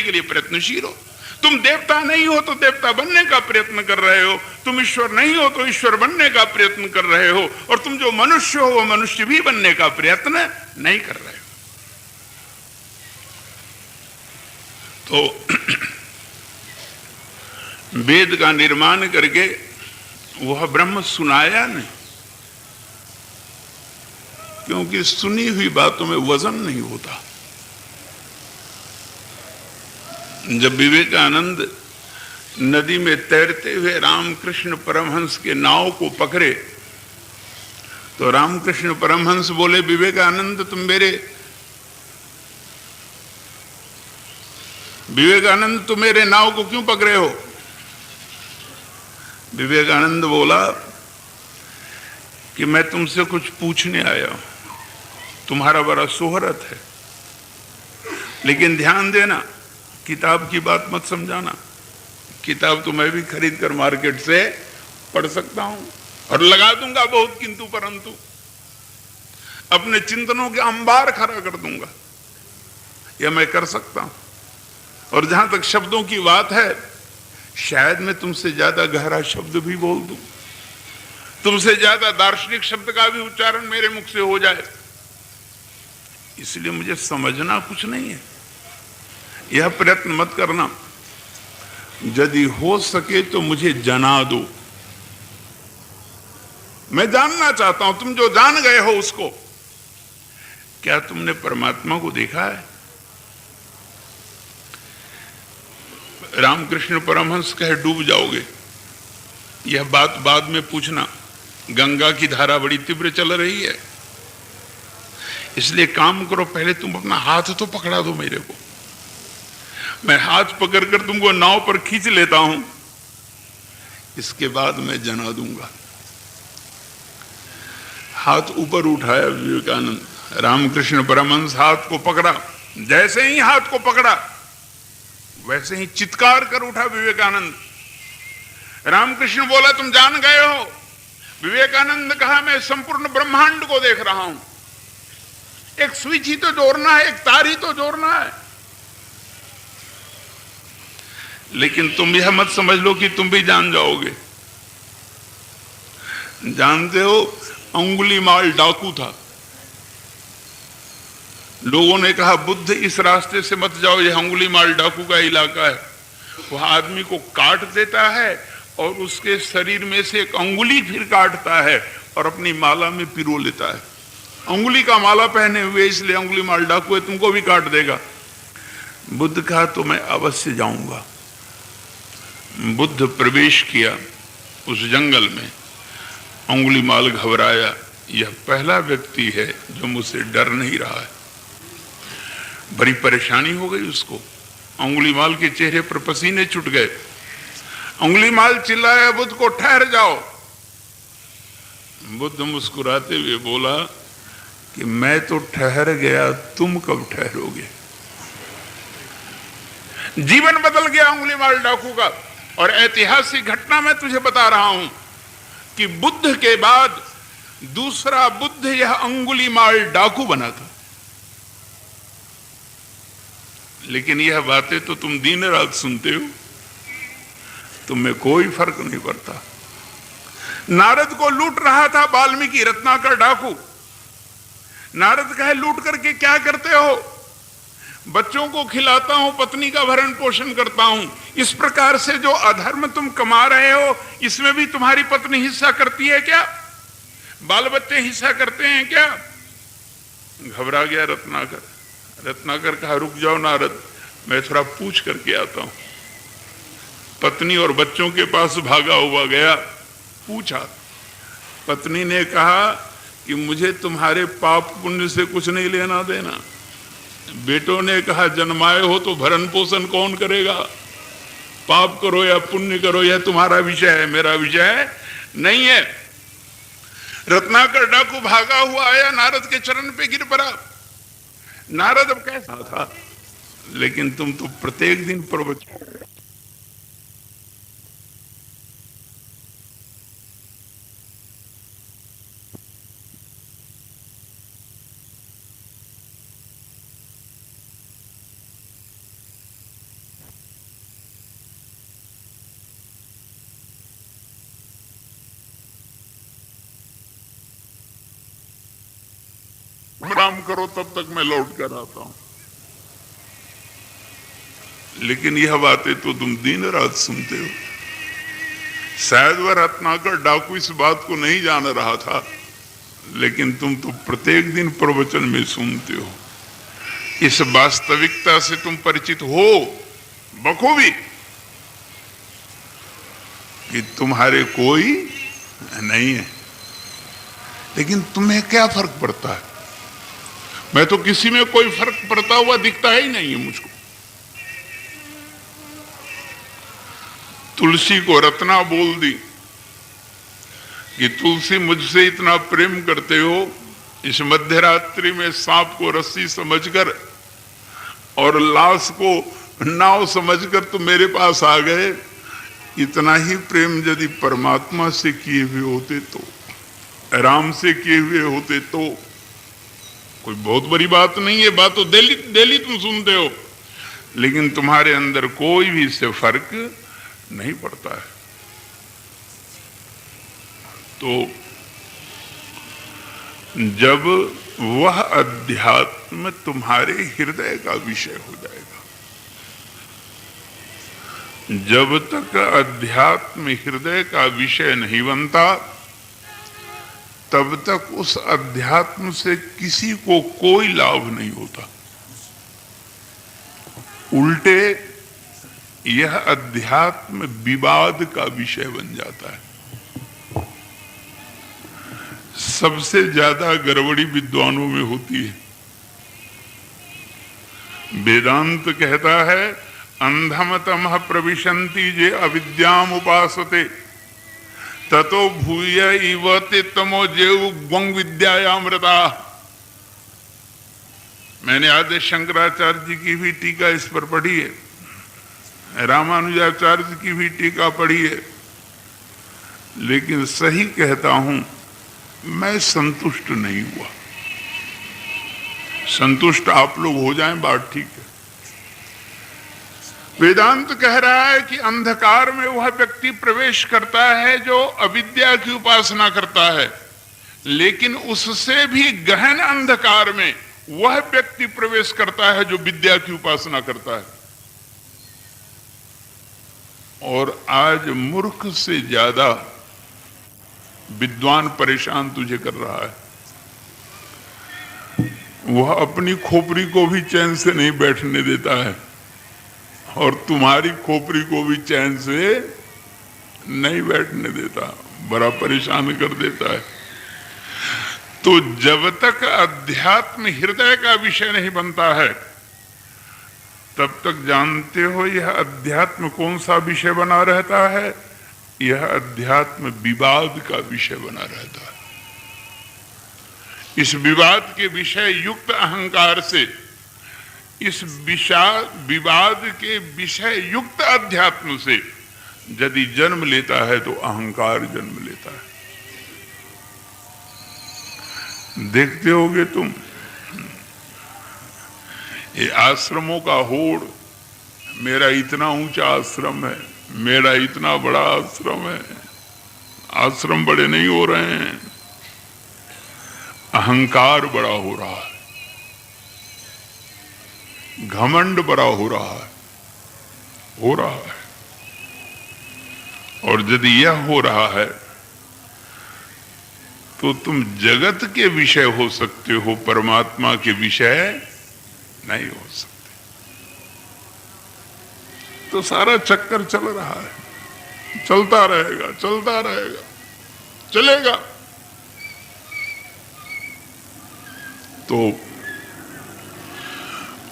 के लिए प्रयत्नशील हो। तुम देवता नहीं हो तो देवता बनने का प्रयत्न कर रहे हो, तुम ईश्वर नहीं हो तो ईश्वर बनने का प्रयत्न कर रहे हो, और तुम जो मनुष्य हो वो मनुष्य भी बनने का प्रयत्न नहीं कर रहे हो। तो वेद का निर्माण करके वह ब्रह्म सुनाया नहीं, क्योंकि सुनी हुई बातों में वजन नहीं होता। जब विवेकानंद नदी में तैरते हुए रामकृष्ण परमहंस के नाव को पकड़े तो रामकृष्ण परमहंस बोले, विवेकानंद तुम मेरे नाव को क्यों पकड़े हो? विवेकानंद बोला कि मैं तुमसे कुछ पूछने आया हूं, तुम्हारा बड़ा सोहरत है, लेकिन ध्यान देना, किताब की बात मत समझाना। किताब तो मैं भी खरीद कर मार्केट से पढ़ सकता हूं और लगा दूंगा बहुत किंतु परंतु, अपने चिंतनों के अंबार खड़ा कर दूंगा, यह मैं कर सकता हूं। और जहां तक शब्दों की बात है, शायद मैं तुमसे ज्यादा गहरा शब्द भी बोल दूं, तुमसे ज्यादा दार्शनिक शब्द का भी उच्चारण मेरे मुख से हो जाए, इसलिए मुझे समझना कुछ नहीं है। यह प्रयत्न मत करना, यदि हो सके तो मुझे जना दो, मैं जानना चाहता हूं तुम जो जान गए हो उसको। क्या तुमने परमात्मा को देखा है? रामकृष्ण परमहंस कहे, डूब जाओगे। यह बात बाद में पूछना, गंगा की धारा बड़ी तीव्र चल रही है, इसलिए काम करो, पहले तुम अपना हाथ तो पकड़ा दो मेरे को, मैं हाथ पकड़कर तुमको नाव पर खींच लेता हूं, इसके बाद मैं जना दूंगा। हाथ ऊपर उठाया विवेकानंद, रामकृष्ण परमहंस हाथ को पकड़ा, जैसे ही हाथ को पकड़ा वैसे ही चित्कार कर उठा विवेकानंद। रामकृष्ण बोला, तुम जान गए हो? विवेकानंद कहा, मैं संपूर्ण ब्रह्मांड को देख रहा हूं, एक स्विच ही तो जोड़ना है, एक तार ही तो जोड़ना है। लेकिन तुम यह मत समझ लो कि तुम भी जान जाओगे। जानते हो, अंगुलीमाल डाकू था, लोगों ने कहा बुद्ध इस रास्ते से मत जाओ, यह अंगुलीमाल डाकू का इलाका है। वह आदमी को काट देता है और उसके शरीर में से एक अंगुली फिर काटता है और अपनी माला में पिरो लेता है। अंगुली का माला पहने हुए, इसलिए अंगुलीमाल डाकू है, तुमको भी काट देगा। बुद्ध कहा, तो मैं अवश्य जाऊंगा। बुद्ध प्रवेश किया उस जंगल में, अंगुलीमाल घबराया, यह पहला व्यक्ति है जो मुझसे डर नहीं रहा है। बड़ी परेशानी हो गई उसको, अंगुलीमाल के चेहरे पर पसीने छूट गए। अंगुलीमाल चिल्लाया, बुद्ध को, ठहर जाओ। बुद्ध मुस्कुराते हुए बोला कि मैं तो ठहर गया, तुम कब ठहरोगे? जीवन बदल गया अंगुलीमाल डाकू का। और ऐतिहासिक घटना मैं तुझे बता रहा हूं कि बुद्ध के बाद दूसरा बुद्ध यह अंगुलीमाल डाकू बना था। लेकिन यह बातें तो तुम दिन रात सुनते हो, तुम्हें कोई फर्क नहीं पड़ता। नारद को लूट रहा था वाल्मीकि, रत्नाकर डाकू। नारद कहे, लूट करके क्या करते हो? बच्चों को खिलाता हूं, पत्नी का भरण पोषण करता हूं। इस प्रकार से जो अधर्म तुम कमा रहे हो, इसमें भी तुम्हारी पत्नी हिस्सा करती है क्या? बाल बच्चे हिस्सा करते हैं क्या? घबरा गया रत्नाकर। रत्नाकर कहा, रुक जाओ नारद, मैं थोड़ा पूछ करके आता हूं। पत्नी और बच्चों के पास भागा हुआ गया, पूछा। पत्नी ने कहा कि मुझे तुम्हारे पाप पुण्य से कुछ नहीं लेना देना। बेटों ने कहा, जन्माए हो तो भरण पोषण कौन करेगा? पाप करो या पुण्य करो, यह तुम्हारा विषय है, मेरा विषय नहीं है। रत्नाकर डाकू भागा हुआ आया, नारद के चरण पे गिर पड़ा। नारद अब कैसा था, लेकिन तुम तो प्रत्येक दिन प्रवचन प्रणाम करो, तब तक मैं लौट कर आता हूं। लेकिन यह बातें तो तुम दिन रात सुनते हो। शायद वह रत्नाकर डाकू इस बात को नहीं जान रहा था, लेकिन तुम तो प्रत्येक दिन प्रवचन में सुनते हो। इस वास्तविकता से तुम परिचित हो बखूबी कि तुम्हारे कोई नहीं है। लेकिन तुम्हें क्या फर्क पड़ता है? मैं तो किसी में कोई फर्क पड़ता हुआ दिखता ही नहीं है मुझको। तुलसी को रत्ना बोल दी कि तुलसी मुझसे इतना प्रेम करते हो, इस मध्यरात्रि में सांप को रस्सी समझकर और लाश को नाव समझकर तुम मेरे पास आ गए। इतना ही प्रेम यदि परमात्मा से किए हुए होते तो, राम से किए हुए होते तो कोई बहुत बड़ी बात नहीं है। बात तो डेली तुम सुनते हो, लेकिन तुम्हारे अंदर कोई भी इससे फर्क नहीं पड़ता है। तो जब वह अध्यात्म तुम्हारे हृदय का विषय हो जाएगा, जब तक अध्यात्म हृदय का विषय नहीं बनता, तब तक उस अध्यात्म से किसी को कोई लाभ नहीं होता। उल्टे यह अध्यात्म विवाद का विषय बन जाता है। सबसे ज्यादा गड़बड़ी विद्वानों में होती है। वेदांत कहता है अंधम तमः प्रविशन्ति जे अविद्याम उपासते ततो भूय इव ते तमो जेउ ग्वंग विद्यायामृता। मैंने आदि शंकराचार्य जी की भी टीका इस पर पढ़ी है, रामानुजाचार्य की भी टीका पढ़ी है, लेकिन सही कहता हूं मैं संतुष्ट नहीं हुआ। संतुष्ट आप लोग हो जाएं, बात ठीक है। वेदांत कह रहा है कि अंधकार में वह व्यक्ति प्रवेश करता है जो अविद्या की उपासना करता है, लेकिन उससे भी गहन अंधकार में वह व्यक्ति प्रवेश करता है जो विद्या की उपासना करता है। और आज मूर्ख से ज्यादा विद्वान परेशान तुझे कर रहा है। वह अपनी खोपड़ी को भी चैन से नहीं बैठने देता है और तुम्हारी खोपड़ी को भी चैन से नहीं बैठने देता, बड़ा परेशान कर देता है। तो जब तक अध्यात्म हृदय का विषय नहीं बनता है, तब तक जानते हो यह अध्यात्म कौन सा विषय बना रहता है? यह अध्यात्म विवाद का विषय बना रहता है। इस विवाद के विषय युक्त अहंकार से, इस विवाद के विषय युक्त अध्यात्म से यदि जन्म लेता है तो अहंकार जन्म लेता है। देखते होगे तुम ये आश्रमों का होड़, मेरा इतना ऊंचा आश्रम है, मेरा इतना बड़ा आश्रम है। आश्रम बड़े नहीं हो रहे हैं, अहंकार बड़ा हो रहा है, घमंड बड़ा हो रहा है, हो रहा है। और यदि यह हो रहा है तो तुम जगत के विषय हो सकते हो, परमात्मा के विषय नहीं हो सकते। तो सारा चक्कर चल रहा है, चलता रहेगा, चलता रहेगा, चलेगा। तो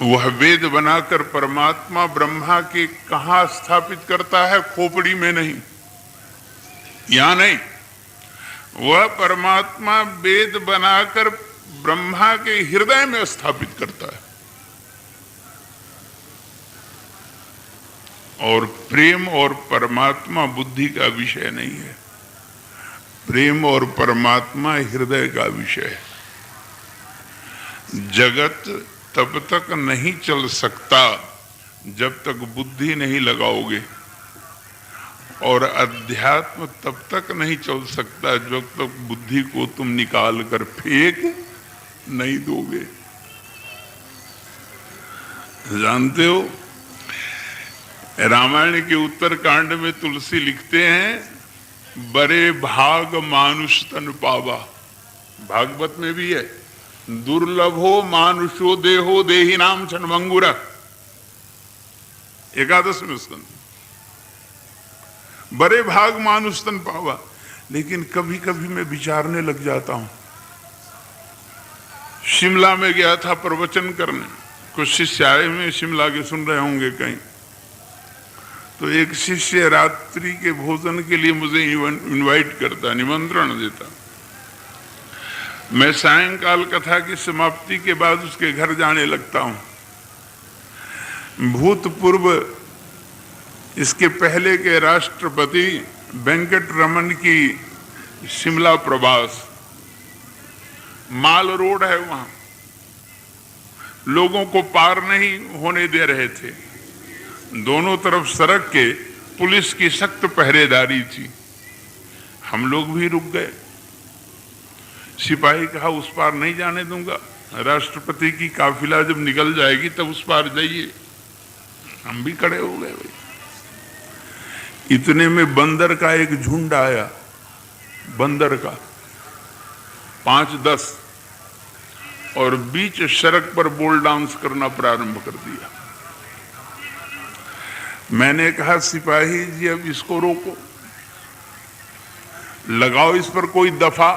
वह वेद बनाकर परमात्मा ब्रह्मा के कहां स्थापित करता है? खोपड़ी में नहीं, यहां नहीं। वह परमात्मा वेद बनाकर ब्रह्मा के हृदय में स्थापित करता है। और प्रेम और परमात्मा बुद्धि का विषय नहीं है, प्रेम और परमात्मा हृदय का विषय है। जगत तब तक नहीं चल सकता जब तक बुद्धि नहीं लगाओगे, और अध्यात्म तब तक नहीं चल सकता जब तक बुद्धि को तुम निकाल कर फेंक नहीं दोगे। जानते हो, रामायण के उत्तर कांड में तुलसी लिखते हैं बरे भाग मानुष तन पावा। भागवत में भी है, दुर्लभो मानुषो देहो देही नाम क्षणभंगुर, एकादश स्कंद। बरे भाग मानुष तन पावा। लेकिन कभी कभी मैं विचारने लग जाता हूं। शिमला में गया था प्रवचन करने, कुछ शिष्य आए हुए शिमला के, सुन रहे होंगे कहीं। तो एक शिष्य रात्रि के भोजन के लिए मुझे इनवाइट करता, निमंत्रण देता। मैं सायंकाल कथा की समाप्ति के बाद उसके घर जाने लगता हूं। भूतपूर्व इसके पहले के राष्ट्रपति वेंकट रमन की शिमला प्रवास, माल रोड है वहां, लोगों को पार नहीं होने दे रहे थे। दोनों तरफ सड़क के पुलिस की सख्त पहरेदारी थी। हम लोग भी रुक गए। सिपाही कहा उस पार नहीं जाने दूंगा, राष्ट्रपति की काफिला जब निकल जाएगी तब उस पार जाइए। हम भी खड़े हो गए भाई। इतने में बंदर का एक झुंड आया, बंदर का 5-10, और बीच सड़क पर बोल डांस करना प्रारंभ कर दिया। मैंने कहा सिपाही जी अब इसको रोको, लगाओ इस पर कोई दफा,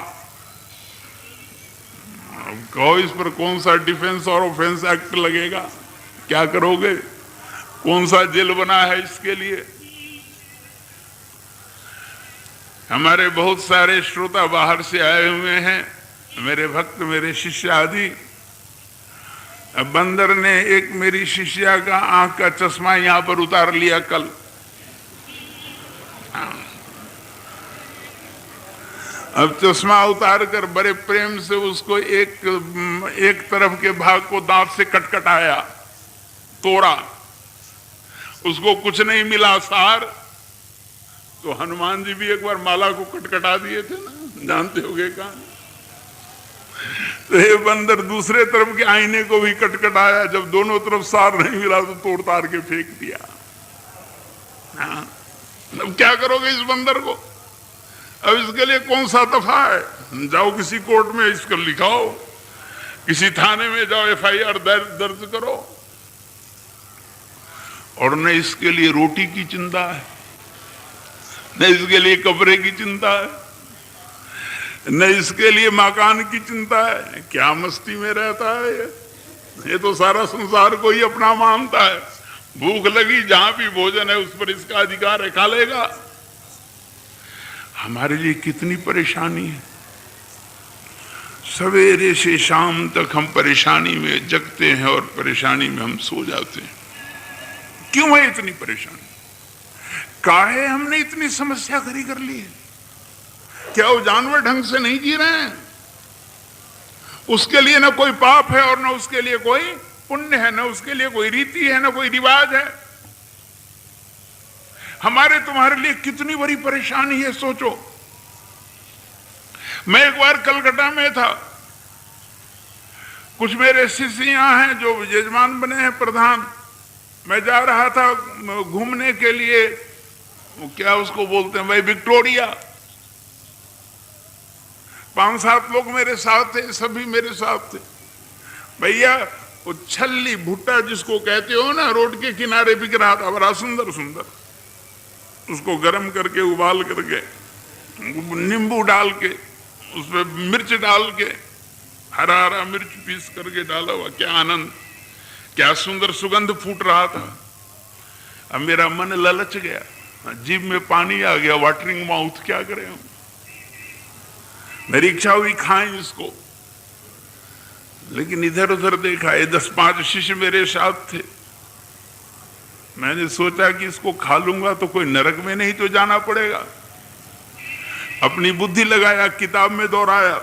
कहो इस पर कौन सा डिफेंस और ऑफेंस एक्ट लगेगा, क्या करोगे, कौन सा जेल बना है इसके लिए। हमारे बहुत सारे श्रोता बाहर से आए हुए हैं, मेरे भक्त, मेरे शिष्य आदि। बंदर ने एक मेरी शिष्या का आंख का चश्मा यहां पर उतार लिया कल। अब चश्मा उतार कर बड़े प्रेम से उसको एक तरफ के भाग को दांत से कटकटाया, तोड़ा, उसको कुछ नहीं मिला सार। तो हनुमान जी भी एक बार माला को कटकटा दिए थे ना, जानते होगे कहां। तो ये बंदर दूसरे तरफ के आईने को भी कटकटाया, जब दोनों तरफ सार नहीं मिला तो तोड़ तार के फेंक दिया। हाँ, अब क्या करोगे इस बंदर को। अब इसके लिए कौन सा दफा है, जाओ किसी कोर्ट में इसको लिखाओ, किसी थाने में जाओ, FIR दर्ज करो। और न इसके लिए रोटी की चिंता है, न इसके लिए कपड़े की चिंता है, न इसके लिए मकान की चिंता है। क्या मस्ती में रहता है ये तो सारा संसार को ही अपना मानता है। भूख लगी, जहां भी भोजन है उस पर इसका अधिकार है, खा लेगा। हमारे लिए कितनी परेशानी है। सवेरे से शाम तक हम परेशानी में जगते हैं और परेशानी में हम सो जाते हैं। क्यों है इतनी परेशानी? काहे हमने इतनी समस्या खड़ी कर ली है? क्या वो जानवर ढंग से नहीं जी रहे हैं? उसके लिए ना कोई पाप है और ना उसके लिए कोई पुण्य है, ना उसके लिए कोई रीति है, ना कोई रिवाज है। हमारे तुम्हारे लिए कितनी बड़ी परेशानी है, सोचो। मैं एक बार कलकत्ता में था, कुछ मेरे शिष्य यहां हैं जो यजमान बने हैं, प्रधान। मैं जा रहा था घूमने के लिए, क्या उसको बोलते हैं भाई, विक्टोरिया। 5-7 लोग मेरे साथ थे, सभी मेरे साथ थे। भैया वो छल्ली भुट्टा जिसको कहते हो ना, रोड के किनारे बिक रहा था, बड़ा सुंदर सुंदर। उसको गर्म करके उबाल करके नींबू डाल के उस पर मिर्च डाल के, हरा हरा मिर्च पीस करके डाला हुआ, क्या आनंद, क्या सुंदर सुगंध फूट रहा था। अब मेरा मन ललच गया, जीभ में पानी आ गया, वाटरिंग माउथ, क्या करें हम। मेरी इच्छा हुई खाएं इसको, लेकिन इधर उधर देखा, ये 10-5 शिष्य मेरे साथ थे। मैंने सोचा कि इसको खा लूंगा तो कोई नरक में नहीं तो जाना पड़ेगा। अपनी बुद्धि लगाया, किताब में दोहराया,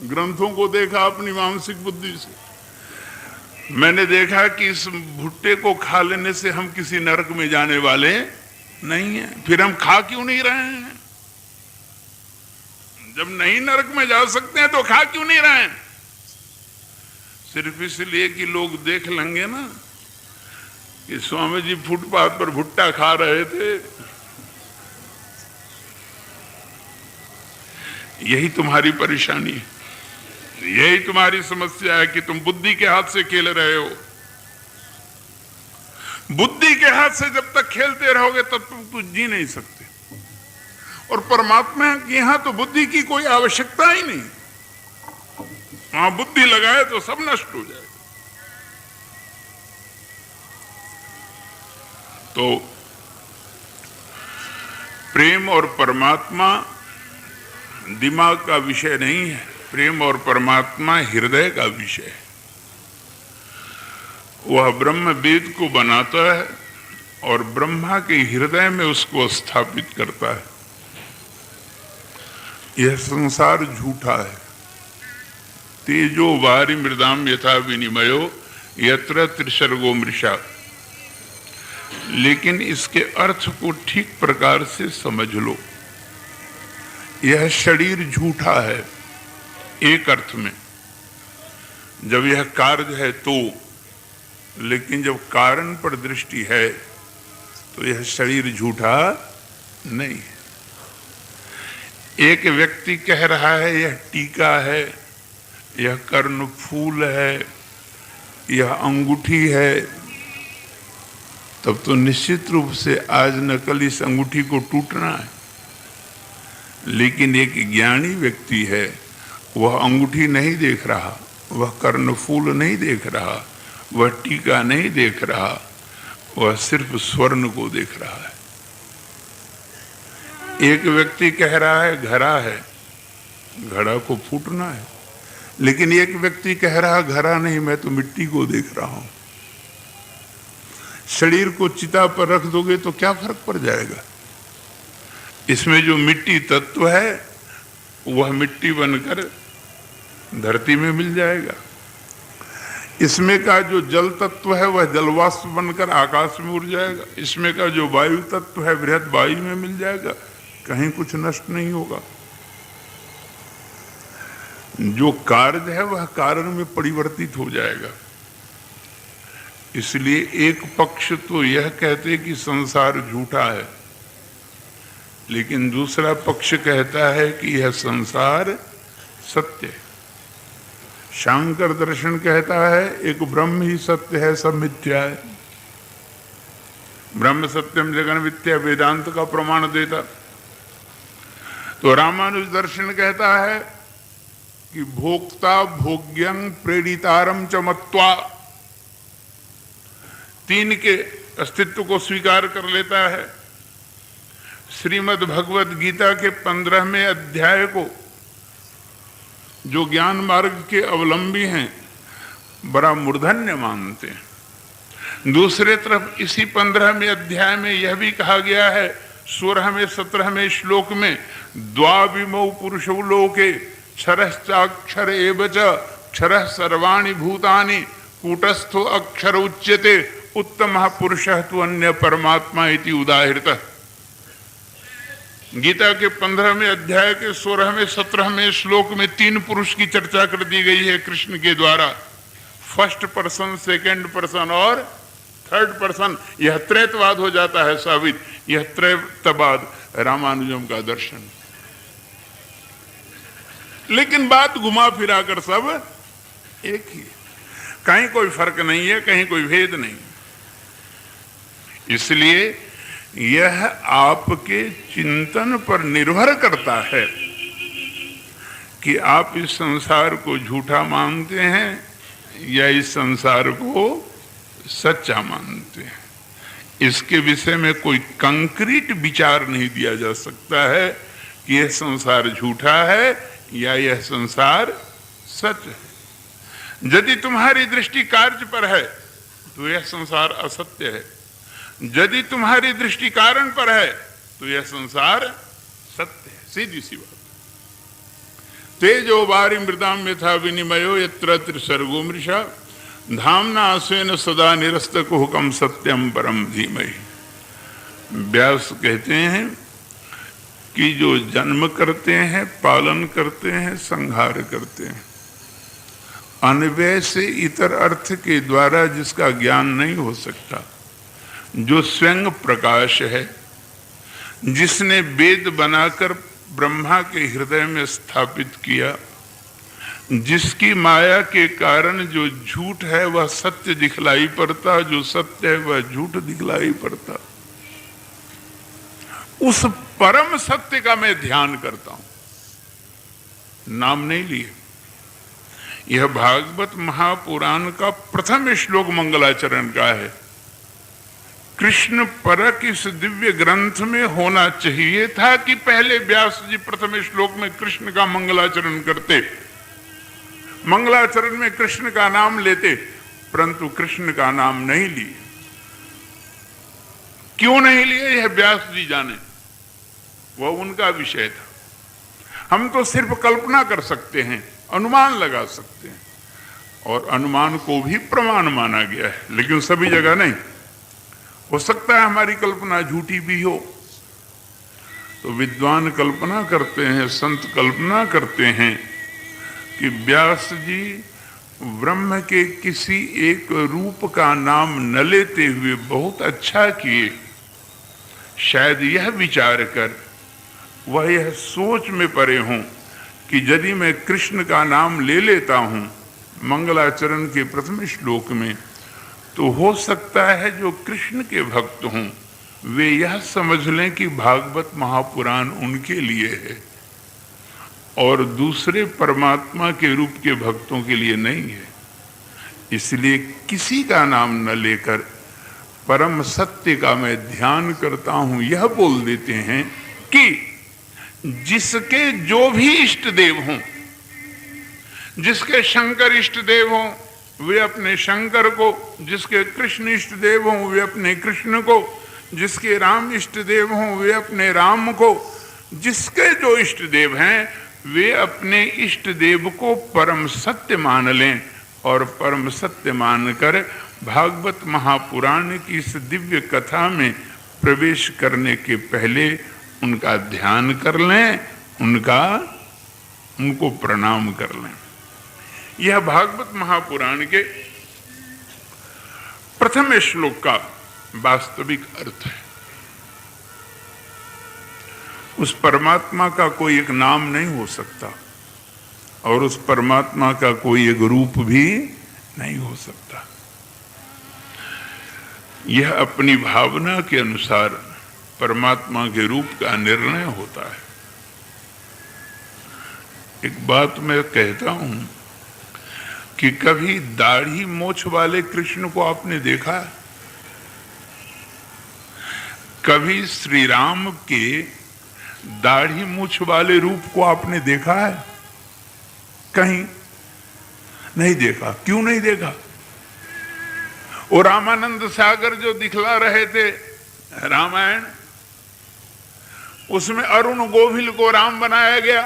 ग्रंथों को देखा अपनी मानसिक बुद्धि से। मैंने देखा कि इस भुट्टे को खा लेने से हम किसी नरक में जाने वाले नहीं हैं। फिर हम खा क्यों नहीं रहे हैं? जब नहीं नरक में जा सकते हैं तो खा क्यों नहीं रहे हैं? सिर्फ इसलिए कि लोग देख लेंगे ना कि स्वामी जी फुटपाथ पर भुट्टा खा रहे थे। यही तुम्हारी परेशानी है, यही तुम्हारी समस्या है कि तुम बुद्धि के हाथ से खेल रहे हो। बुद्धि के हाथ से जब तक खेलते रहोगे तब तुम कुछ जी नहीं सकते। और परमात्मा के यहां तो बुद्धि की कोई आवश्यकता ही नहीं। वहां बुद्धि लगाए तो सब नष्ट हो जाएगा। तो प्रेम और परमात्मा दिमाग का विषय नहीं है, प्रेम और परमात्मा हृदय का विषय है। वह ब्रह्म वेद को बनाता है और ब्रह्मा के हृदय में उसको स्थापित करता है। यह संसार झूठा है। तेजो वारि मृदाम यथा विनिमयो यत्र त्रिसर्गो मृषा। लेकिन इसके अर्थ को ठीक प्रकार से समझ लो। यह शरीर झूठा है एक अर्थ में, जब यह कार्य है तो, लेकिन जब कारण पर दृष्टि है तो यह शरीर झूठा नहीं है। एक व्यक्ति कह रहा है यह टीका है, यह कर्णफूल है, यह अंगूठी है, तब तो निश्चित रूप से आज न कल इस अंगूठी को टूटना है। लेकिन एक ज्ञानी व्यक्ति है, वह अंगूठी नहीं देख रहा, वह कर्णफूल नहीं देख रहा, वह टीका नहीं देख रहा, वह सिर्फ स्वर्ण को देख रहा है। एक व्यक्ति कह रहा है घड़ा है, घड़ा को फूटना है, लेकिन एक व्यक्ति कह रहा घड़ा नहीं, मैं तो मिट्टी को देख रहा हूं। शरीर को चिता पर रख दोगे तो क्या फर्क पड़ जाएगा? इसमें जो मिट्टी तत्व है वह मिट्टी बनकर धरती में मिल जाएगा। इसमें का जो जल तत्व है वह जलवाष्प बनकर आकाश में उड़ जाएगा। इसमें का जो वायु तत्व है बृहद वायु में मिल जाएगा, कहीं कुछ नष्ट नहीं होगा। जो कार्य है वह कारण में परिवर्तित हो जाएगा। इसलिए एक पक्ष तो यह कहते कि संसार झूठा है, लेकिन दूसरा पक्ष कहता है कि यह संसार सत्य है। शांकर दर्शन कहता है एक ब्रह्म ही सत्य है, सब मिथ्या है। ब्रह्म सत्यम जगन मिथ्या वेदांत का प्रमाण देता। तो रामानुज दर्शन कहता है कि भोक्ता भोग्यं प्रेरितारम च मत्वा, तीन के अस्तित्व को स्वीकार कर लेता है। श्रीमद् भगवद गीता के 15वें अध्याय को जो ज्ञान मार्ग के अवलंबी हैं बड़ा मूर्धन्य मानते हैं। दूसरे तरफ इसी 15वें अध्याय में यह भी कहा गया है 16वें 17वें श्लोक में, द्वाविमौ पुरुषौ लोके क्षरश्चाक्षर एव च क्षरः सर्वाणि भूतानि कूटस्थो अक्षर उच्यते उत्तमः पुरुषः तु अन्य परमात्मा इति उदाहृतः। गीता के 15वें अध्याय के 16वें 17वें श्लोक में तीन पुरुष की चर्चा कर दी गई है कृष्ण के द्वारा। फर्स्ट पर्सन, सेकंड पर्सन और थर्ड पर्सन। यह त्रैतवाद हो जाता है साबित। यह त्रैतवाद रामानुजम का दर्शन। लेकिन बात घुमा फिरा कर सब एक ही, कहीं कोई फर्क नहीं है, कहीं कोई भेद नहीं। इसलिए यह आपके चिंतन पर निर्भर करता है कि आप इस संसार को झूठा मानते हैं या इस संसार को सच्चा मानते हैं। इसके विषय में कोई कंक्रीट विचार नहीं दिया जा सकता है कि यह संसार झूठा है या यह संसार सच है। यदि तुम्हारी दृष्टि कार्य पर है तो यह संसार असत्य है, यदि तुम्हारी दृष्टि कारण पर है तो यह संसार सत्य है। सीधी सी बात। तेजो वारि मृदाम यथा विनिमयो यत्र त्रिसर्गो मृषा धामना स्वेन सदा निरस्तक हुकम सत्यम परम धीमहि। व्यास कहते हैं कि जो जन्म करते हैं, पालन करते हैं, संहार करते हैं, अन्वय से इतर अर्थ के द्वारा जिसका ज्ञान नहीं हो सकता, जो स्वयं प्रकाश है, जिसने वेद बनाकर ब्रह्मा के हृदय में स्थापित किया, जिसकी माया के कारण जो झूठ है वह सत्य दिखलाई पड़ता, जो सत्य है वह झूठ दिखलाई पड़ता, उस परम सत्य का मैं ध्यान करता हूं, नाम नहीं लिए। यह भागवत महापुराण का प्रथम श्लोक मंगलाचरण का है। कृष्ण परक इस दिव्य ग्रंथ में होना चाहिए था कि पहले व्यास जी प्रथम श्लोक में कृष्ण का मंगलाचरण करते, मंगलाचरण में कृष्ण का नाम लेते, परंतु कृष्ण का नाम नहीं लिए। क्यों नहीं लिए यह व्यास जी जाने, वह उनका विषय था। हम तो सिर्फ कल्पना कर सकते हैं, अनुमान लगा सकते हैं, और अनुमान को भी प्रमाण माना गया है, लेकिन सभी जगह नहीं। हो सकता है हमारी कल्पना झूठी भी हो, तो विद्वान कल्पना करते हैं, संत कल्पना करते हैं कि व्यास जी ब्रह्म के किसी एक रूप का नाम न लेते हुए बहुत अच्छा किए। शायद यह विचार कर वह यह सोच में पड़े हों कि यदि मैं कृष्ण का नाम ले लेता हूं मंगलाचरण के प्रथम श्लोक में, तो हो सकता है जो कृष्ण के भक्त हों वे यह समझ लें कि भागवत महापुराण उनके लिए है और दूसरे परमात्मा के रूप के भक्तों के लिए नहीं है। इसलिए किसी का नाम न लेकर परम सत्य का मैं ध्यान करता हूं, यह बोल देते हैं कि जिसके जो भी इष्ट देव हों, जिसके शंकर इष्ट देव हों वे अपने शंकर को, जिसके कृष्ण इष्ट देव हों वे अपने कृष्ण को, जिसके राम इष्ट देव हों वे अपने राम को, जिसके जो इष्ट देव हैं वे अपने इष्ट देव को परम सत्य मान लें और परम सत्य मानकर भागवत महापुराण की इस दिव्य कथा में प्रवेश करने के पहले उनका ध्यान कर लें, उनको प्रणाम कर लें। यह भागवत महापुराण के प्रथम श्लोक का वास्तविक अर्थ है। उस परमात्मा का कोई एक नाम नहीं हो सकता और उस परमात्मा का कोई एक रूप भी नहीं हो सकता। यह अपनी भावना के अनुसार परमात्मा के रूप का निर्णय होता है। एक बात मैं कहता हूं कि कभी दाढ़ी मोछ वाले कृष्ण को आपने देखा है? कभी श्री राम के दाढ़ी मूछ वाले रूप को आपने देखा है? कहीं नहीं देखा। क्यों नहीं देखा? वो रामानंद सागर जो दिखला रहे थे रामायण, उसमें अरुण गोविल को राम बनाया गया।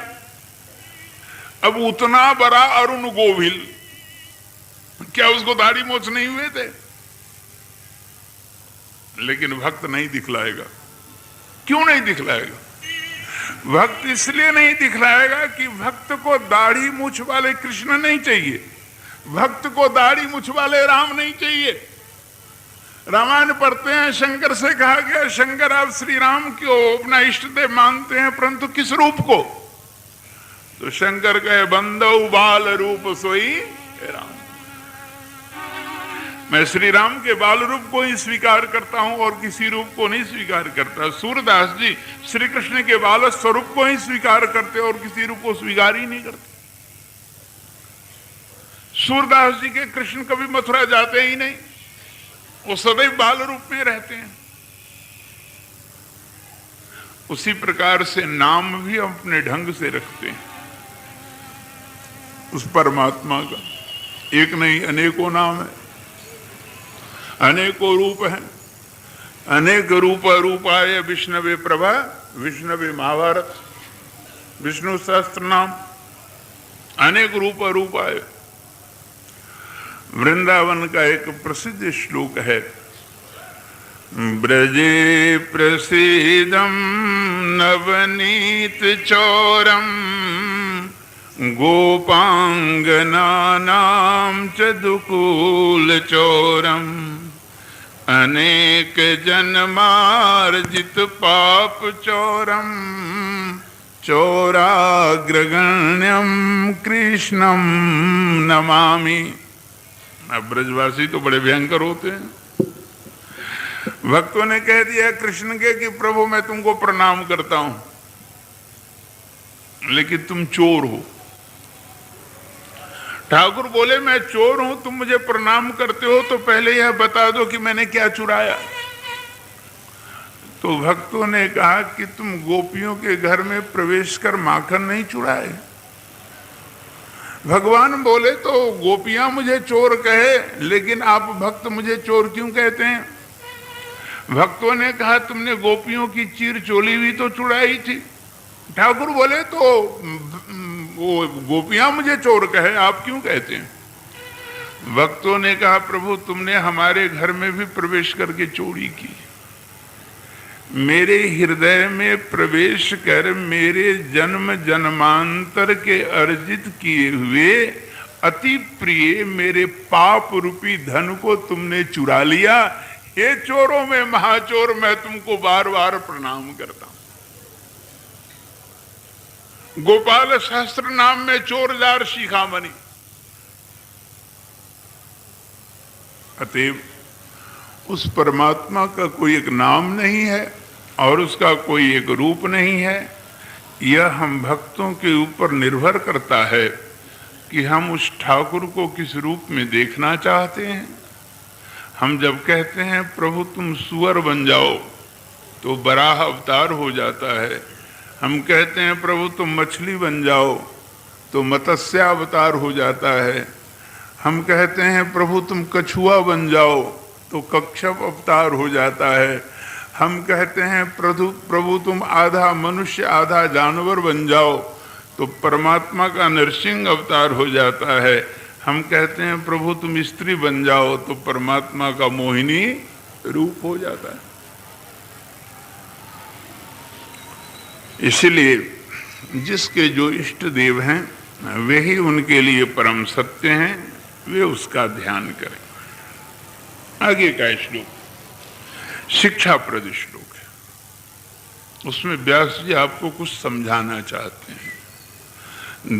अब उतना बड़ा अरुण गोविल, क्या उसको दाढ़ी मोछ नहीं हुए थे? लेकिन भक्त नहीं दिखलाएगा। क्यों नहीं दिखलाएगा? भक्त इसलिए नहीं दिखलाएगा कि भक्त को दाढ़ी मूछ वाले कृष्ण नहीं चाहिए, भक्त को दाढ़ी मूछ वाले राम नहीं चाहिए। रामायण पढ़ते हैं, शंकर से कहा गया, शंकर आप श्री राम को अपना इष्ट देव मानते हैं, परंतु किस रूप को? तो शंकर कहे, बंदौ बाल रूप सोई राम। मैं श्री राम के बाल रूप को ही स्वीकार करता हूं और किसी रूप को नहीं स्वीकार करता। सूरदास जी श्री कृष्ण के बाल स्वरूप को ही स्वीकार करते और किसी रूप को स्वीकार ही नहीं करते। सूरदास जी के कृष्ण कभी मथुरा जाते ही नहीं, वो सदैव बाल रूप में रहते हैं। उसी प्रकार से नाम भी हम अपने ढंग से रखते हैं। उस परमात्मा का एक नहीं अनेकों नाम है, अनेकों रूप हैं। अनेक रूप रूपाय विष्णवे प्रभा, विष्णवे महाभारत, विष्णु सहस्त्र नाम, अनेक रूप रूपाय। वृंदावन का एक प्रसिद्ध श्लोक है, ब्रजे प्रसीदम नवनीत चौरम गोपांगनानां च दुकूलचोरम् अनेक जन्मार्जित पाप चोरम् चोराग्रगण्यं कृष्णं नमामि। अब ब्रजवासी तो बड़े भयंकर होते हैं। भक्तों ने कह दिया कृष्ण के कि प्रभु मैं तुमको प्रणाम करता हूं, लेकिन तुम चोर हो। ठाकुर बोले मैं चोर हूं, तुम मुझे प्रणाम करते हो तो पहले यह बता दो कि मैंने क्या चुराया। तो भक्तों ने कहा कि तुम गोपियों के घर में प्रवेश कर माखन नहीं चुराए। भगवान बोले तो गोपियां मुझे चोर कहे, लेकिन आप भक्त मुझे चोर क्यों कहते हैं? भक्तों ने कहा तुमने गोपियों की चीर चोली भी तो चुराई थी। ठाकुर बोले तो वो गोपियां मुझे चोर कहे, आप क्यों कहते हैं? भक्तों ने कहा प्रभु तुमने हमारे घर में भी प्रवेश करके चोरी की, मेरे हृदय में प्रवेश कर मेरे जन्म जन्मांतर के अर्जित किए हुए अति प्रिय मेरे पाप रूपी धन को तुमने चुरा लिया। हे चोरों में महाचोर, मैं तुमको बार बार प्रणाम करता हूं। गोपाल शास्त्र नाम में चोरदार शिखामणि। अतएव उस परमात्मा का कोई एक नाम नहीं है और उसका कोई एक रूप नहीं है। यह हम भक्तों के ऊपर निर्भर करता है कि हम उस ठाकुर को किस रूप में देखना चाहते हैं। हम जब कहते हैं प्रभु तुम सुअर बन जाओ तो बराह अवतार हो जाता है। हम कहते हैं प्रभु तुम मछली बन जाओ तो मत्स्य अवतार हो जाता है। हम कहते हैं प्रभु तुम कछुआ बन जाओ तो कच्छप अवतार हो जाता है। हम कहते हैं प्रभु तुम आधा मनुष्य आधा जानवर बन जाओ तो परमात्मा का नरसिंह अवतार हो जाता है। हम कहते हैं प्रभु तुम स्त्री बन जाओ तो परमात्मा का मोहिनी रूप हो जाता है। इसलिए जिसके जो इष्ट देव हैं वे ही उनके लिए परम सत्य हैं, वे उसका ध्यान करें। आगे का श्लोक शिक्षाप्रद श्लोक है, उसमें व्यास जी आपको कुछ समझाना चाहते हैं।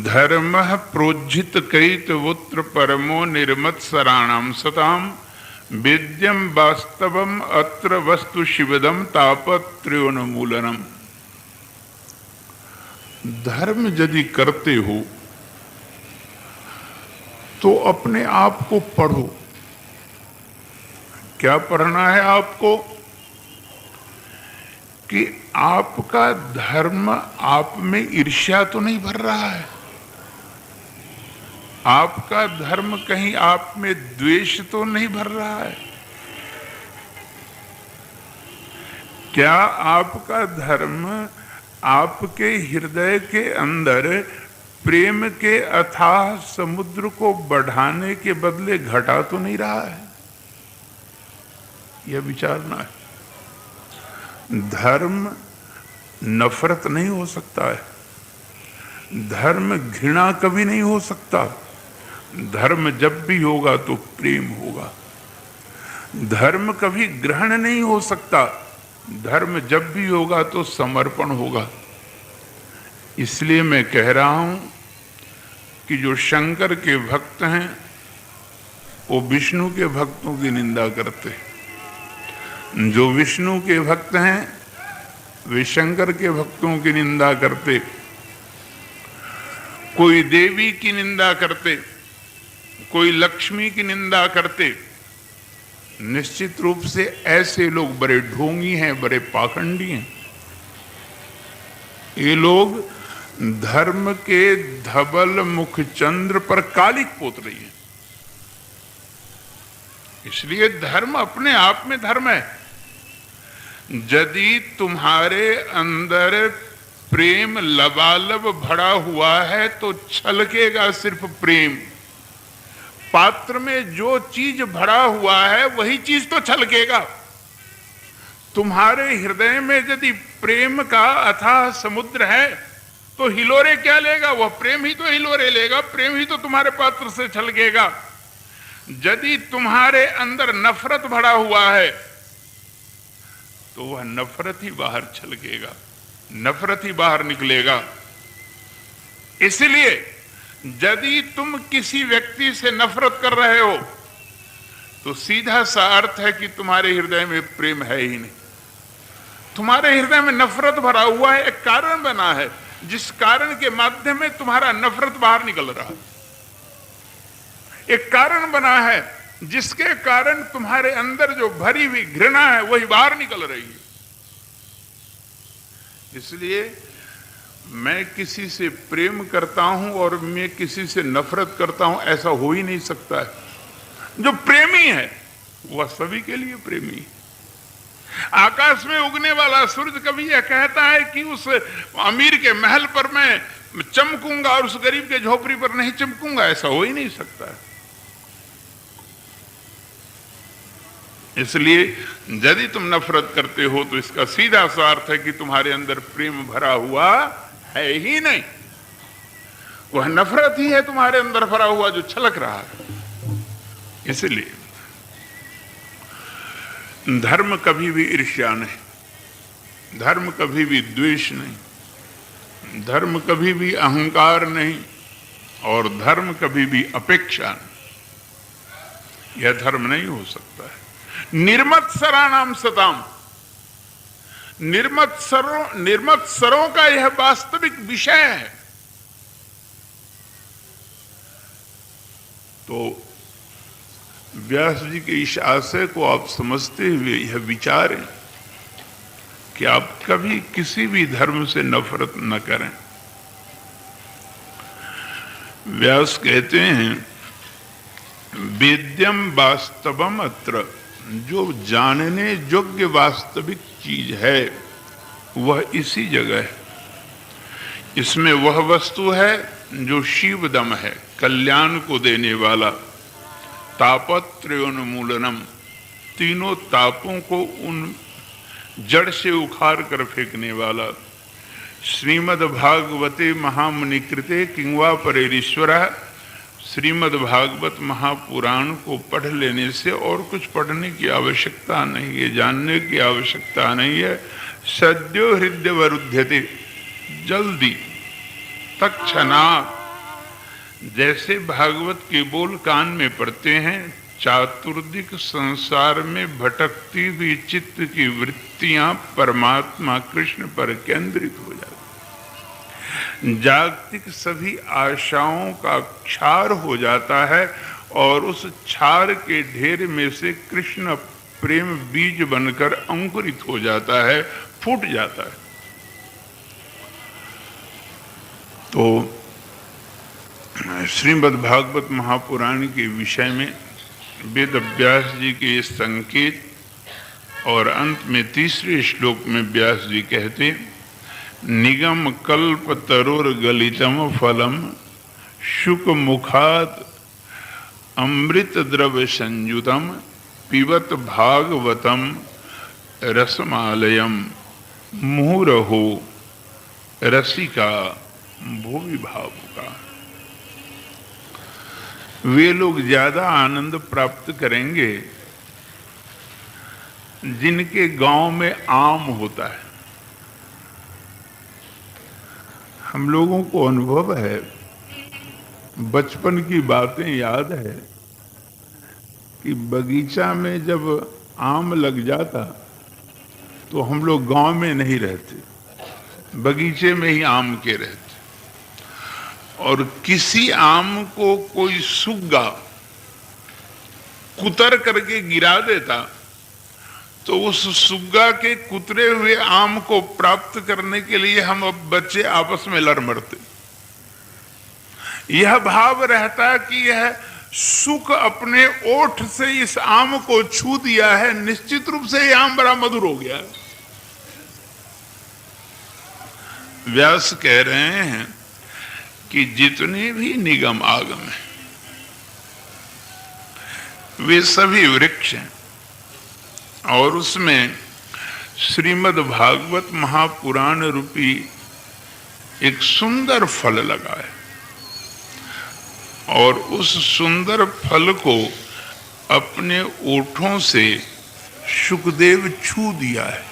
धर्म प्रोज्झित कैतवोत्र परमो निर्मत्सराणाम सताम वेद्यम वास्तवम अत्र वस्तु शिवदम तापत्र्योन्मूलनम। धर्म यदि करते हो तो अपने आप को पढ़ो। क्या पढ़ना है आपको? कि आपका धर्म आप में ईर्ष्या तो नहीं भर रहा है, आपका धर्म कहीं आप में द्वेष तो नहीं भर रहा है। क्या आपका धर्म आपके हृदय के अंदर प्रेम के अथाह समुद्र को बढ़ाने के बदले घटा तो नहीं रहा है? यह विचारना है। धर्म नफरत नहीं हो सकता है, धर्म घृणा कभी नहीं हो सकता। धर्म जब भी होगा तो प्रेम होगा। धर्म कभी ग्रहण नहीं हो सकता, धर्म जब भी होगा तो समर्पण होगा। इसलिए मैं कह रहा हूं कि जो शंकर के भक्त हैं वो विष्णु के भक्तों की निंदा करते, जो विष्णु के भक्त हैं वे शंकर के भक्तों की निंदा करते। कोई देवी की निंदा करते, कोई लक्ष्मी की निंदा करते। निश्चित रूप से ऐसे लोग बड़े ढोंगी हैं, बड़े पाखंडी हैं। ये लोग धर्म के धवल मुख चंद्र पर कालिक पोत रही है। इसलिए धर्म अपने आप में धर्म है। यदि तुम्हारे अंदर प्रेम लबालब भरा हुआ है तो छलकेगा सिर्फ प्रेम। पात्र में जो चीज भरा हुआ है वही चीज तो छलकेगा। तुम्हारे हृदय में यदि प्रेम का अथाह समुद्र है तो हिलोरे क्या लेगा? वह प्रेम ही तो हिलोरे लेगा, प्रेम ही तो तुम्हारे पात्र से छलकेगा। यदि तुम्हारे अंदर नफरत भरा हुआ है तो वह नफरत ही बाहर छलकेगा, नफरत ही बाहर निकलेगा। इसलिए यदि तुम किसी व्यक्ति से नफरत कर रहे हो तो सीधा सा अर्थ है कि तुम्हारे हृदय में प्रेम है ही नहीं। तुम्हारे हृदय में नफरत भरा हुआ है, एक कारण बना है जिस कारण के माध्यम में तुम्हारा नफरत बाहर निकल रहा है। एक कारण बना है जिसके कारण तुम्हारे अंदर जो भरी हुई घृणा है वही बाहर निकल रही है। इसलिए मैं किसी से प्रेम करता हूं और मैं किसी से नफरत करता हूं, ऐसा हो ही नहीं सकता है। जो प्रेमी है वह सभी के लिए प्रेमी है। आकाश में उगने वाला सूरज कभी यह कहता है कि उस अमीर के महल पर मैं चमकूंगा और उस गरीब के झोपड़ी पर नहीं चमकूंगा, ऐसा हो ही नहीं सकता है। इसलिए यदि तुम नफरत करते हो तो इसका सीधा सा अर्थ है कि तुम्हारे अंदर प्रेम भरा हुआ है ही नहीं। वह नफरत ही है तुम्हारे अंदर भरा हुआ जो छलक रहा है। इसलिए धर्म कभी भी ईर्ष्या नहीं, धर्म कभी भी द्वेष नहीं, धर्म कभी भी अहंकार नहीं, और धर्म कभी भी अपेक्षा नहीं। यह धर्म नहीं हो सकता है। निर्मत्सराणाम सताम, निर्मत्सरों का यह वास्तविक विषय है। तो व्यास जी के इस आशय को आप समझते हुए यह विचारें कि आप कभी किसी भी धर्म से नफरत न करें। व्यास कहते हैं वेद्यम वास्तवम अत्र, जो जानने योग्य वास्तविक चीज है वह इसी जगह है। इसमें वह वस्तु है जो शिवदम है, कल्याण को देने वाला, तापत्रयोन्मूलनम, तीनों तापों को उन जड़ से उखाड़ कर फेंकने वाला। श्रीमद् भागवते महामुनि कृते किंवा परेरीश्वरः, श्रीमद् भागवत महापुराण को पढ़ लेने से और कुछ पढ़ने की आवश्यकता नहीं है, जानने की आवश्यकता नहीं है। सद्यो हृदय वरुध्यते, जल्दी तत्क्षणात्, जैसे भागवत के बोल कान में पड़ते हैं, चातुर्दिक संसार में भटकती हुई चित्त की वृत्तियां परमात्मा कृष्ण पर केंद्रित हो जाती, जागतिक सभी आशाओं का क्षार हो जाता है और उस क्षार के ढेर में से कृष्ण प्रेम बीज बनकर अंकुरित हो जाता है, फूट जाता है। तो श्रीमद् भागवत महापुराण के विषय में वेद व्यास जी के संकेत, और अंत में तीसरे श्लोक में व्यास जी कहते निगम कल्प तरुर गलितम फलम शुक मुखात अमृत द्रव संयुतम पिबत भागवतम रसमालयम मुहुरहो रसिका भूवि भावुका। वे लोग ज्यादा आनंद प्राप्त करेंगे जिनके गांव में आम होता है। हम लोगों को अनुभव है, बचपन की बातें याद है कि बगीचा में जब आम लग जाता तो हम लोग गांव में नहीं रहते, बगीचे में ही आम के रहते, और किसी आम को कोई सुग्गा कुतर करके गिरा देता तो उस सुग्गा के कुतरे हुए आम को प्राप्त करने के लिए हम अब बच्चे आपस में लड़ मरते। यह भाव रहता कि यह सुख अपने ओठ से इस आम को छू दिया है, निश्चित रूप से यह आम बड़ा मधुर हो गया है। व्यास कह रहे हैं कि जितने भी निगम आगम हैं वे सभी वृक्ष हैं, और उसमें श्रीमद् भागवत महापुराण रूपी एक सुंदर फल लगा है और उस सुंदर फल को अपने ओठों से शुकदेव छू दिया है।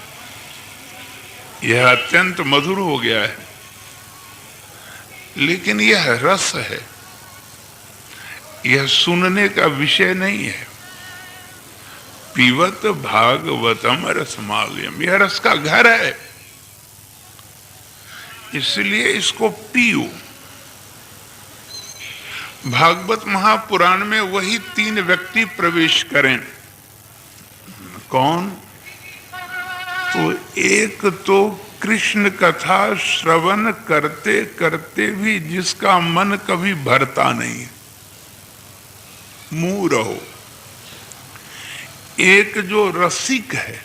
यह अत्यंत मधुर हो गया है, लेकिन यह रस है, यह सुनने का विषय नहीं है। पीवत भागवतम रसमालयम, यह रस का घर है, इसलिए इसको पियो। भागवत महापुराण में वही 3 व्यक्ति प्रवेश करें। कौन? तो एक तो कृष्ण कथा श्रवण करते करते भी जिसका मन कभी भरता नहीं, मुंह रहो। एक जो रसिक है,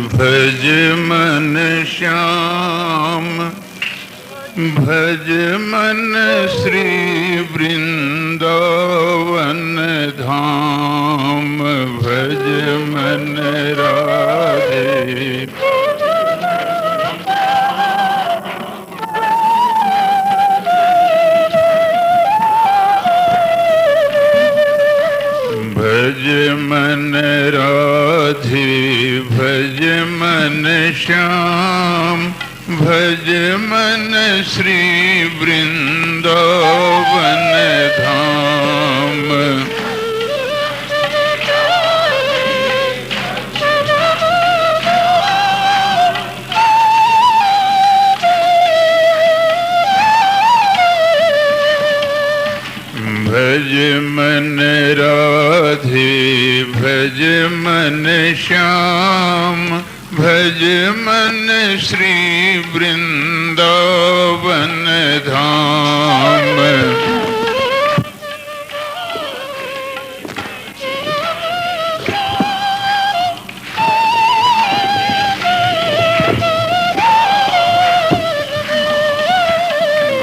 भज मन श्याम, भज मन श्री वृंदावन धाम, भज मन राधे। भज मन राधे, भज मन श्याम, भज मन श्री वृंदावन धाम। भज मन राधे, भज मन श्याम, भज मन श्री वृंदावन धाम।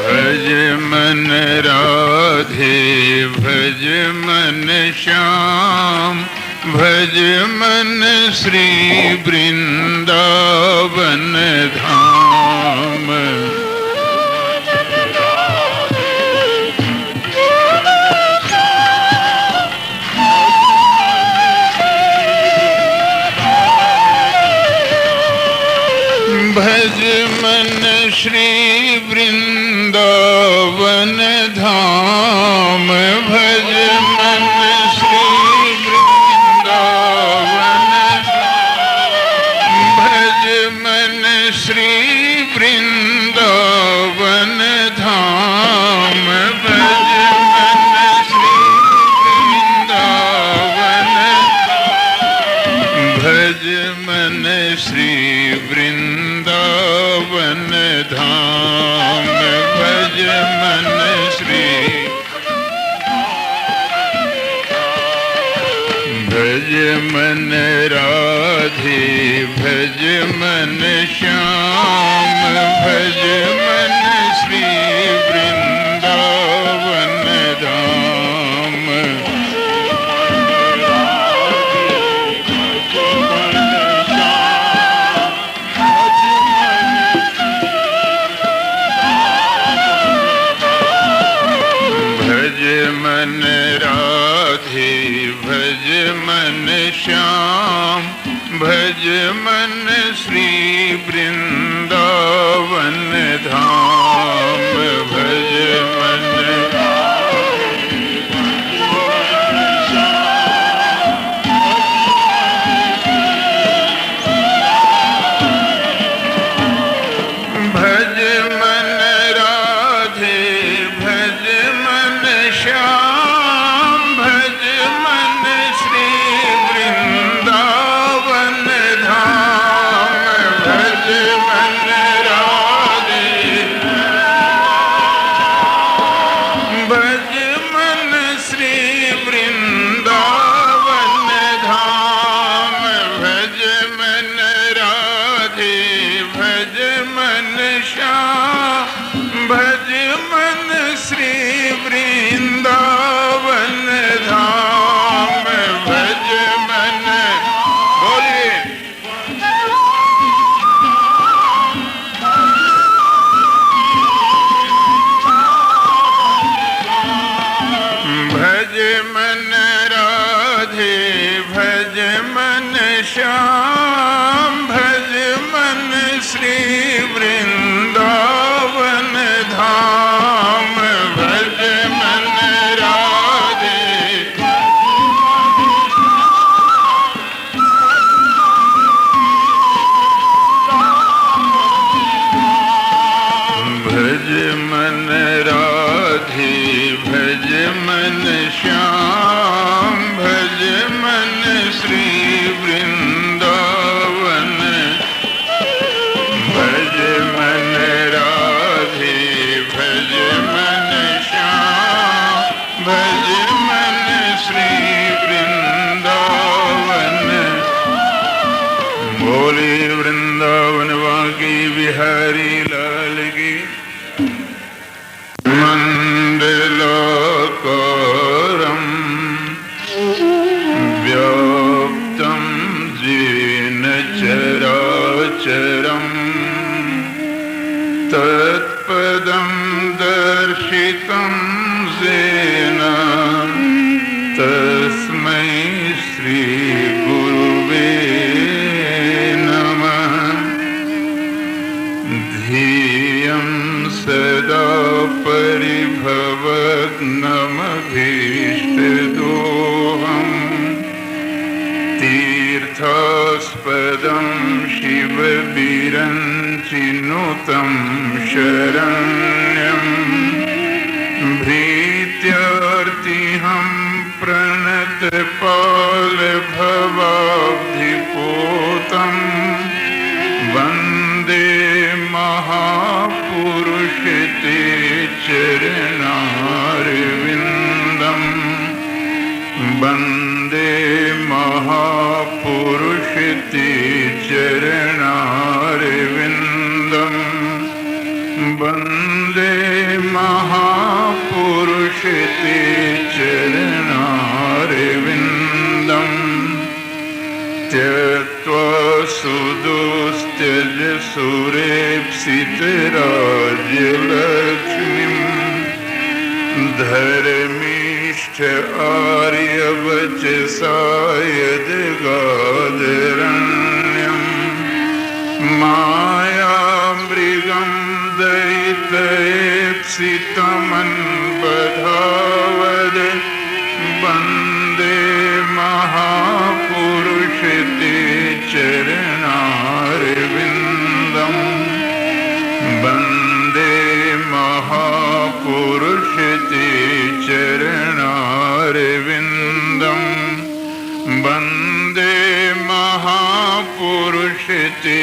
भज मन राधे, भज मन श्याम, भज मन श्री वृंदावन धाम। भज मन श्री वृंदावन धाम, भज मन श्री वृंदावन, भज मन श्री वृंदावन धाम, भज मन श्री वृंदावन, भज मन श्री वृंदावन धाम, भज मन श्री, भज मन राधे, भज मन श्याम, भज मन श्री वृंदावन धाम, भज मन राधे, भज मन श्याम, भज मन श्री वृंदावन धाम, भज मन, भज मन राधे, भज मन श्याम, भज मन श्री वृंदावन धाम, भज मन राधे, भज मन श्री वृंदावन धाम, भज मन राधे, भज मन श्याम, भज मन श्री वृंदावन धाम, भज मन, बोलिए, भज मन राधे, भज मन श्याम, भज मन श्री वृंदावन धाम, भज मन राधे, भज मन राधे, भज मन श्याम, भज मन श्री वृंदावन, भज मन राधे, भज मन श्याम, भज मन श्री वृंदावन, बोले वृंदावन वाकी बिहारी लाल की। मंडलाकारं व्याप्तं येन चराचरं, तत्पदं दर्शितं येन, तस्मै श्री गुरुवे नमः। ध्येयं सदा परिभवग्नमभीष्टदोहम्, तीर्थास्पदं शिवविरञ्चिनुतं शरण्यं, भीत्यार्तिहं प्रणतपालभवाब्धिपोतं, वन्दे महापुरुष ते चरणारविन्दम्, वन्दे महापुरुष ते चरणारविन्दम्, वन्दे महापुरुष ते चरणारविन्दम्। त्यक्त्वा सुदुस्त्यज सुरेप्सितराज्यलक्ष्मीं, धर्मीष्ठ आर्यवचसा यद्गादरण्यं, मायामृगं दयितयेप्सितमन्वधावद, वन्दे महापुरुष ते चरणारविन्दम्। क्षिते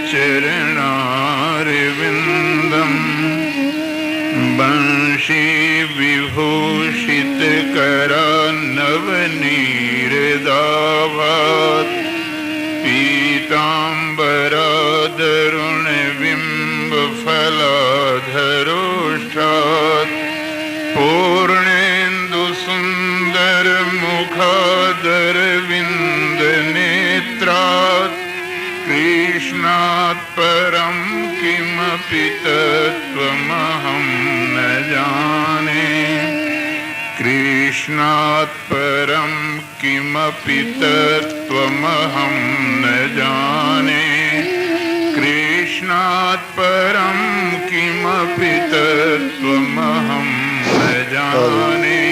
चरणारविन्दम् वंशी विभूषित करान्नवनीरदाभात् पीताम्बरादरुणबिम्बफलाधरोष्ठात् पूर्णेन्दुसुन्दरमुखादरविन्दनेत्रात् कृष्णात् परं किमपि तत्त्वमहं न जाने कृष्णात् परं किमपि तत्त्वमहं न जाने कृष्णात् परं किमपि तत्त्वमहं न जाने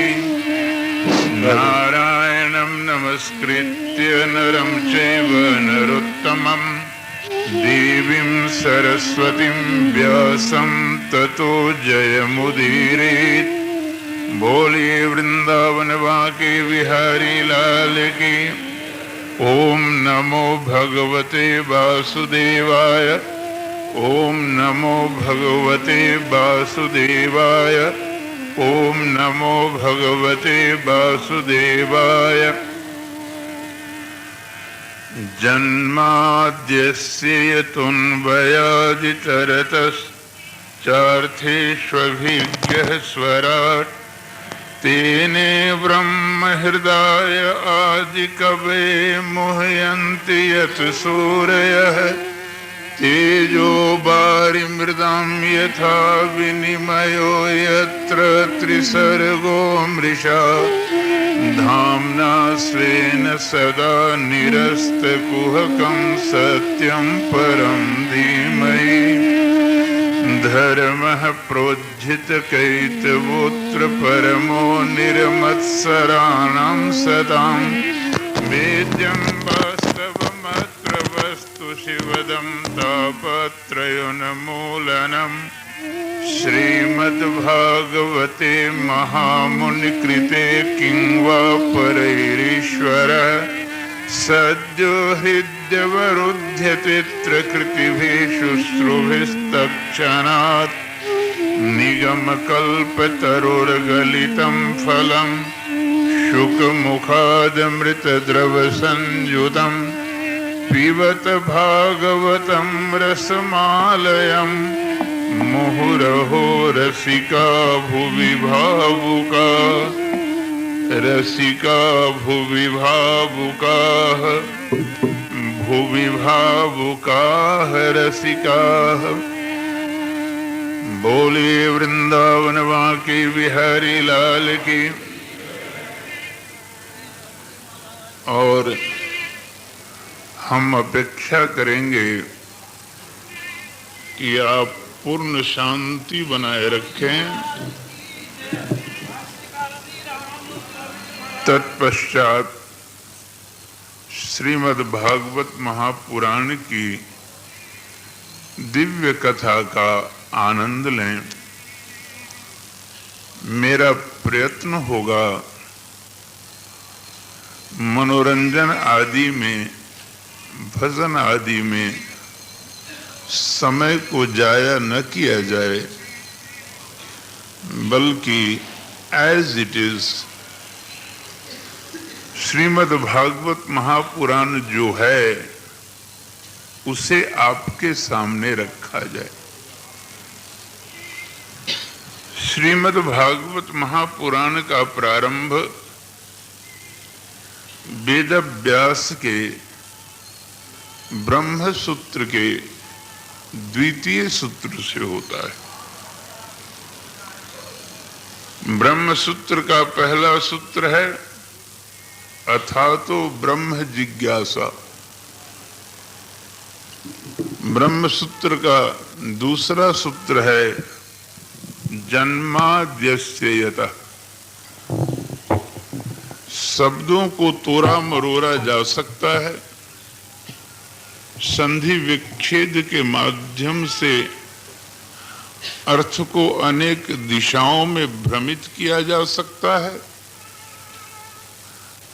नारायणं नमस्कृत्य नरं चैव नरोत्तमं देवीं सरस्वतीं व्यासं ततो जयमुदीरयेत्। बोलिए वृंदावन बांके बिहारी लाल की। ओम नमो भगवते वासुदेवाय। ओम नमो भगवते वासुदेवाय। ओम नमो भगवते वासुदेवाय। जन्माद्यस्य यतोऽन्वयादितरतश्चार्थेष्वभिज्ञः स्वराट् तेने ब्रह्म हृदय आदिकवे मुह्यन्ति यत् सूरयः तेजो वारिमृदां यथा विनिमयो यत्र त्रिसर्गो मृषा धाम्ना स्वेन सदा निरस्तकुहकं सत्यं परं धीमहि धर्मः प्रोज्झितकैतवोऽत्र परमो निर्मत्सराणां सदां वेद्यं वास्तवमत्र वस्तु शिवदं तापत्रयोन्मूलनम् श्रीमद्भागवते महामुनिकृते किं वा परैरीश्वरः सद्यो हृद्यवरुध्यते कृतिभिः शुश्रूभिस्तत्क्षणात् निगमकल्पतरोर्गलितं फलं शुकमुखादमृतद्रवसंयुतं पिबत भागवतं रसमालयम् मुहुरहो रसिका भुवि भावुका रसिका भुवि भावुकाः भुवि भावुकाः रसिकाः। बोलिए वृंदावन बांके बिहारी लाल की। और हम अपेक्षा करेंगे कि आप पूर्ण शांति बनाए रखें। तत्पश्चात श्रीमद् भागवत महापुराण की दिव्य कथा का आनंद लें। मेरा प्रयत्न होगा मनोरंजन आदि में, भजन आदि में समय को जाया न किया जाए, बल्कि as it is Shrimad Bhagwat Mahapuran जो है उसे आपके सामने रखा जाए। श्रीमद् भागवत महापुराण का प्रारंभ वेद व्यास के ब्रह्म सूत्र के द्वितीय सूत्र से होता है। ब्रह्म सूत्र का पहला सूत्र है अथातो ब्रह्म जिज्ञासा। ब्रह्म सूत्र का दूसरा सूत्र है जन्माद्यस्य यतः। शब्दों को तोड़ा मरोड़ा जा सकता है, संधि विच्छेद के माध्यम से अर्थ को अनेक दिशाओं में भ्रमित किया जा सकता है,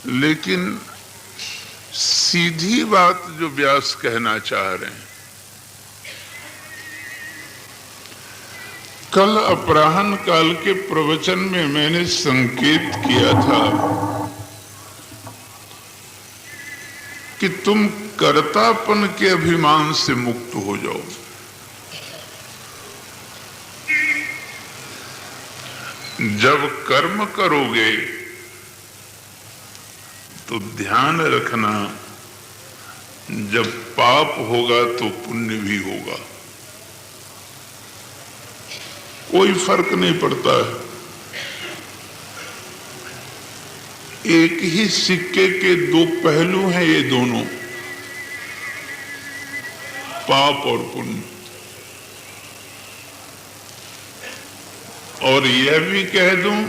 लेकिन सीधी बात जो व्यास कहना चाह रहे हैं। कल अपराह्न काल के प्रवचन में मैंने संकेत किया था कि तुम कर्तापन के अभिमान से मुक्त हो जाओ। जब कर्म करोगे तो ध्यान रखना, जब पाप होगा तो पुण्य भी होगा, कोई फर्क नहीं पड़ता है। एक ही सिक्के के दो पहलू हैं ये दोनों, पाप और पुण्य। और यह भी कह दूं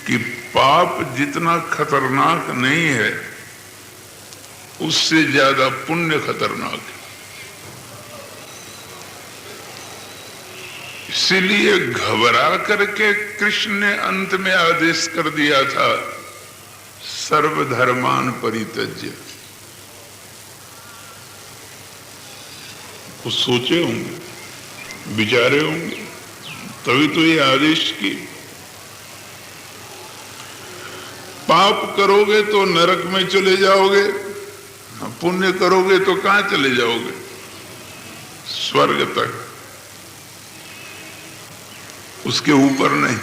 कि पाप जितना खतरनाक नहीं है, उससे ज्यादा पुण्य खतरनाक है। इसीलिए घबरा करके कृष्ण ने अंत में आदेश कर दिया था, सर्वधर्मान परित्यज्य। वो सोचे होंगे, विचारे होंगे, तभी तो ये आदेश की। पाप करोगे तो नरक में चले जाओगे, पुण्य करोगे तो कहां चले जाओगे? स्वर्ग तक, उसके ऊपर नहीं।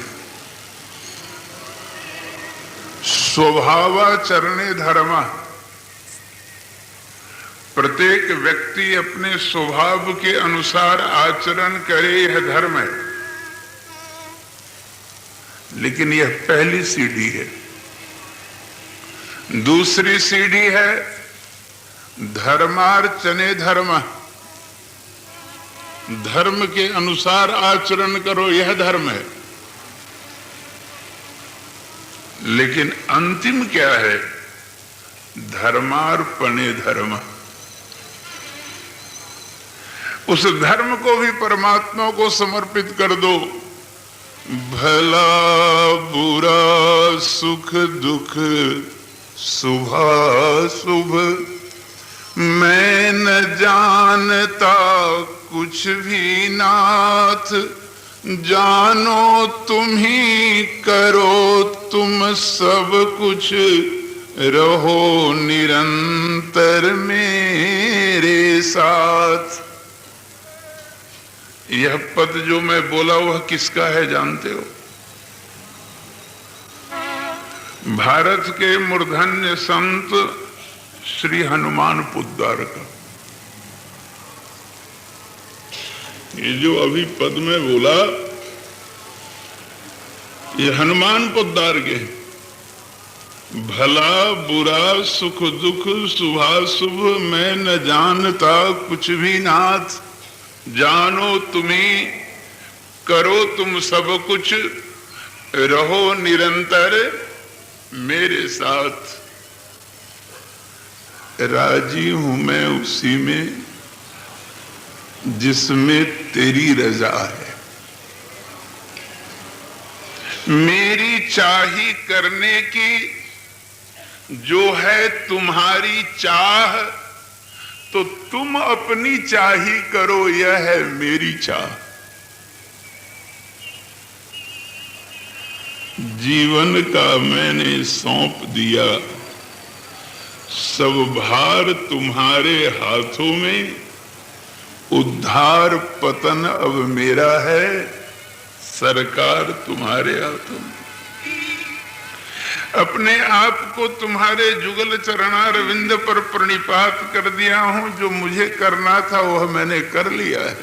स्वभावाचरणे धर्म, प्रत्येक व्यक्ति अपने स्वभाव के अनुसार आचरण करे, यह धर्म है। लेकिन यह पहली सीढ़ी है। दूसरी सीढ़ी है धर्मार्चने धर्म, धर्म के अनुसार आचरण करो, यह धर्म है। लेकिन अंतिम क्या है? धर्मार्पणे धर्म। उस धर्म को भी परमात्मा को समर्पित कर दो। भला बुरा सुख दुख शुभाशुभ मैं न जानता कुछ भी नाथ, जानो तुम ही करो तुम सब कुछ, रहो निरंतर मेरे साथ। यह पद जो मैं बोला वह किसका है जानते हो? भारत के मूर्धन्य संत श्री हनुमान पोद्दार का। ये जो अभी पद में बोला, ये हनुमान पोद्दार के। भला बुरा सुख दुख शुभाशुभ मैं न जानता कुछ भी नाथ, जानो तुम्ही करो तुम सब कुछ, रहो निरंतर मेरे साथ। राजी हूं मैं उसी में जिसमें तेरी रजा है। मेरी चाही करने की जो है तुम्हारी चाह, तो तुम अपनी चाही करो, यह है मेरी चाह। जीवन का मैंने सौंप दिया, सब भार तुम्हारे हाथों में, उद्धार पतन अब मेरा है, सरकार तुम्हारे हाथों में। अपने आप को तुम्हारे जुगल चरणारविंद पर प्रणिपात कर दिया हूं। जो मुझे करना था वह मैंने कर लिया है।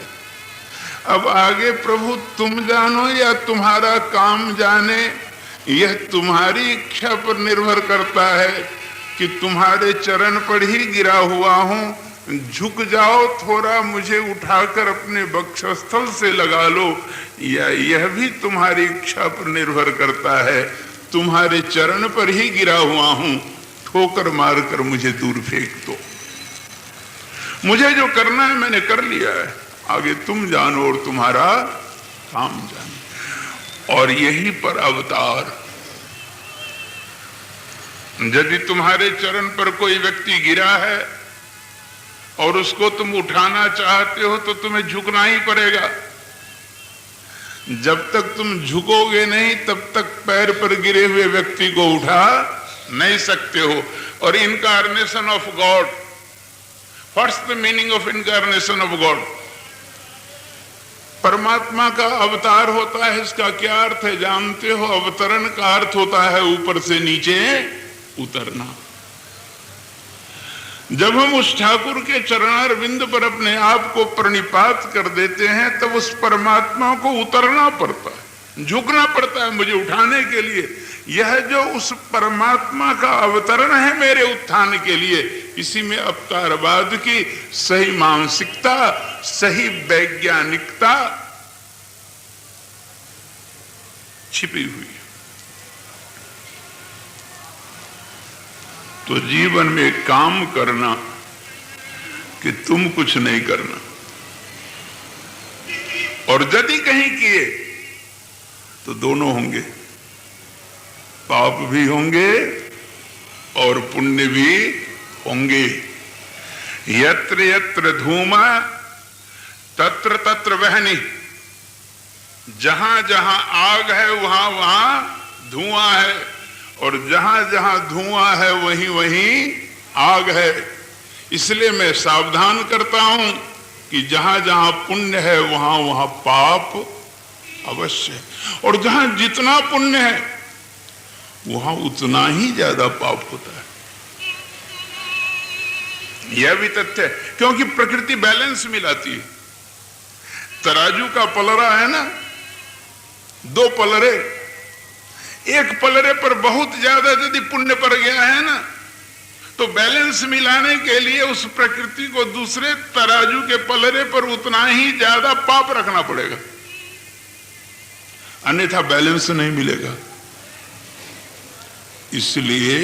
अब आगे प्रभु तुम जानो या तुम्हारा काम जाने, यह तुम्हारी इच्छा पर निर्भर करता है कि तुम्हारे चरण पर ही गिरा हुआ हूं। झुक जाओ, थोड़ा मुझे उठाकर अपने वक्षस्थल से लगा लो, या यह भी तुम्हारी इच्छा पर निर्भर करता है। तुम्हारे चरण पर ही गिरा हुआ हूं, ठोकर मारकर मुझे दूर फेंक दो। मुझे जो करना है मैंने कर लिया है, आगे तुम जानो और तुम्हारा काम जानो। । यदि तुम्हारे चरण पर कोई व्यक्ति गिरा है और उसको तुम उठाना चाहते हो तो तुम्हें झुकना ही पड़ेगा। जब तक तुम झुकोगे नहीं तब तक पैर पर गिरे हुए व्यक्ति को उठा नहीं सकते हो। और incarnation of God, what's the meaning of incarnation of God? परमात्मा का अवतार होता है, इसका क्या अर्थ है जानते हो? अवतरण का अर्थ होता है ऊपर से नीचे उतरना। जब हम उस ठाकुर के चरणारविंद पर अपने आप को प्रणिपात कर देते हैं तब उस परमात्मा को उतरना पड़ता है, झुकना पड़ता है मुझे उठाने के लिए। यह जो उस परमात्मा का अवतरण है मेरे उत्थान के लिए, इसी में अवतारवाद की सही मानसिकता, सही वैज्ञानिकता छिपी हुई है। तो जीवन में काम करना कि तुम कुछ नहीं करना, और यदि कहीं किए तो दोनों होंगे, पाप भी होंगे और पुण्य भी होंगे। यत्र यत्र धूमा तत्र तत्र वहनी, जहां जहां आग है वहां वहां धुआं है, और जहां जहां धुआं है वहीं वहीं आग है। इसलिए मैं सावधान करता हूं कि जहां जहां पुण्य है वहां वहां पाप अवश्य है, और जहां जितना पुण्य है वहां उतना ही ज्यादा पाप होता है। यह भी तथ्य है, क्योंकि प्रकृति बैलेंस मिलाती है। तराजू का पलड़ा है ना, दो पलड़े, एक पलड़े पर बहुत ज्यादा यदि पुण्य पड़ गया है ना, तो बैलेंस मिलाने के लिए उस प्रकृति को दूसरे तराजू के पलड़े पर उतना ही ज्यादा पाप रखना पड़ेगा, अन्यथा बैलेंस नहीं मिलेगा। इसलिए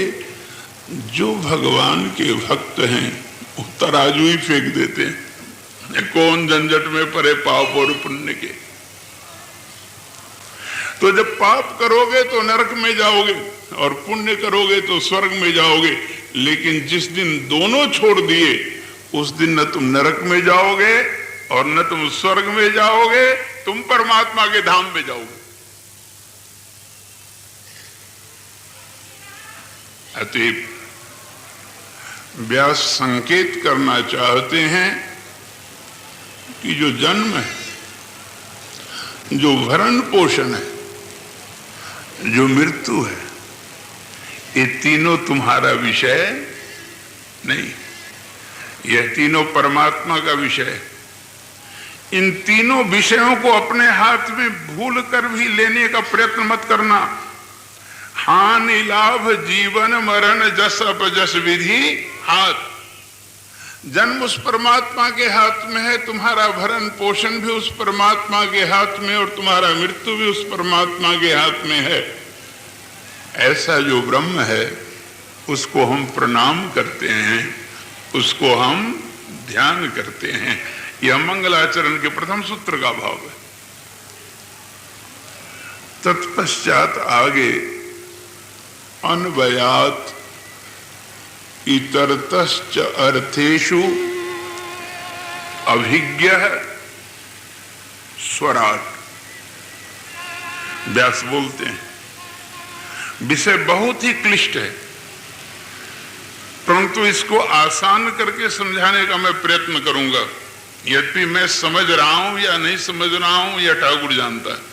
जो भगवान के भक्त हैं वो तराजू ही फेंक देते हैं, कौन झंझट में पड़े पाप और पुण्य के। तो जब पाप करोगे तो नरक में जाओगे और पुण्य करोगे तो स्वर्ग में जाओगे, लेकिन जिस दिन दोनों छोड़ दिए उस दिन न तुम नरक में जाओगे और न तुम स्वर्ग में जाओगे, तुम परमात्मा के धाम में जाओगे। अतएव व्यास संकेत करना चाहते हैं कि जो जन्म है, जो भरण पोषण है, जो मृत्यु है, ये तीनों तुम्हारा विषय नहीं, यह तीनों परमात्मा का विषय है। इन तीनों विषयों को अपने हाथ में भूल कर भी लेने का प्रयत्न मत करना। हानि लाभ जीवन मरण जस अपजस विधि हाथ। जन्म उस परमात्मा के हाथ में है, तुम्हारा भरण पोषण भी उस परमात्मा के हाथ में, और तुम्हारा मृत्यु भी उस परमात्मा के हाथ में है। ऐसा जो ब्रह्म है उसको हम प्रणाम करते हैं, उसको हम ध्यान करते हैं। यह मंगलाचरण के प्रथम सूत्र का भाव है। तत्पश्चात आगे अन्वयात इतरतश्च अर्थेषु अभिज्ञ स्वराट। व्यास बोलते हैं विषय बहुत ही क्लिष्ट है, परंतु इसको आसान करके समझाने का मैं प्रयत्न करूंगा। यद्यपि मैं समझ रहा हूं या नहीं समझ रहा हूं यह ठाकुर जानता है।